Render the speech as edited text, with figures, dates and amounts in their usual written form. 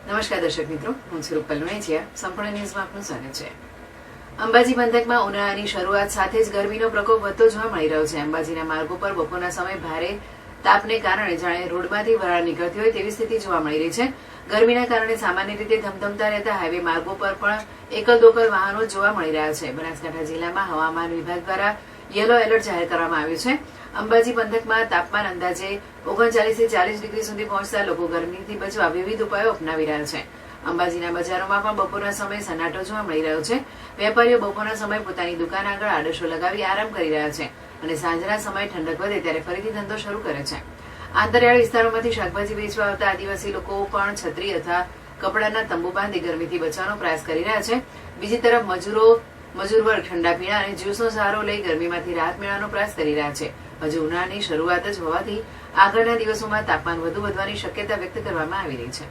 નમસ્કાર દર્શક મિત્રો, હું છું રૂપલ લુણેચિયા. સંપૂર્ણ ન્યૂઝમાં આપનું સ્વાગત છે. અંબાજી પંથકમાં ઉનાળાની શરૂઆત સાથે જ ગરમીનો પ્રકોપ વધતો જોવા મળી રહ્યો છે. અંબાજીના માર્ગો પર બપોરના સમયે ભારે તાપને કારણે જાણે રોડમાંથી વરાળ નીકળતી હોય તેવી સ્થિતિ જોવા મળી રહી છે. ગરમીના કારણે સામાન્ય રીતે ધમધમતા રહેતા હાઈવે માર્ગો પર પણ એકલ દોકલ વાહનો જોવા મળી રહ્યા છે. બનાસકાંઠા જિલ્લામાં હવામાન વિભાગ દ્વારા યલો એલર્ટ જાહેર કરવામાં આવ્યું છે. અંબાજી પંથકમાં તાપમાન અંદાજે 39 થી 40 ડિગ્રી સુધી પહોંચતા લોકો ગરમીથી બચવા વિવિધ ઉપાયો અપનાવી રહ્યા છે. અંબાજીના બજારોમાં પણ બપોરના સમયે સન્નાટો જોવા મળી રહ્યો છે. વેપારીઓ બપોરના સમયે પોતાની દુકાન આગળ આડશો લગાવી આરામ કરી રહ્યા છે અને સાંજના સમયે ઠંડક વધે ત્યારે ફરીથી ધંધો શરૂ કરે છે. આંતરિયાળ વિસ્તારોમાંથી શાકભાજી વેચવા આવતા આદિવાસી લોકો પણ છત્રી અથવા કપડાના તંબુ બાંધી ગરમીથી બચવાનો પ્રયાસ કરી રહ્યા છે. બીજી તરફ મજૂર વર્ગ ઠંડા પીણા અને જ્યુસનો સહારો લઈ ગરમીમાંથી રાહત મેળવવાનો પ્રયાસ કરી રહ્યા છે. હજુ ઉનાળાની શરૂઆત જ હોવાથી આગળના દિવસોમાં તાપમાન વધુ વધવાની શક્યતા વ્યક્ત કરવામાં આવી રહી છે.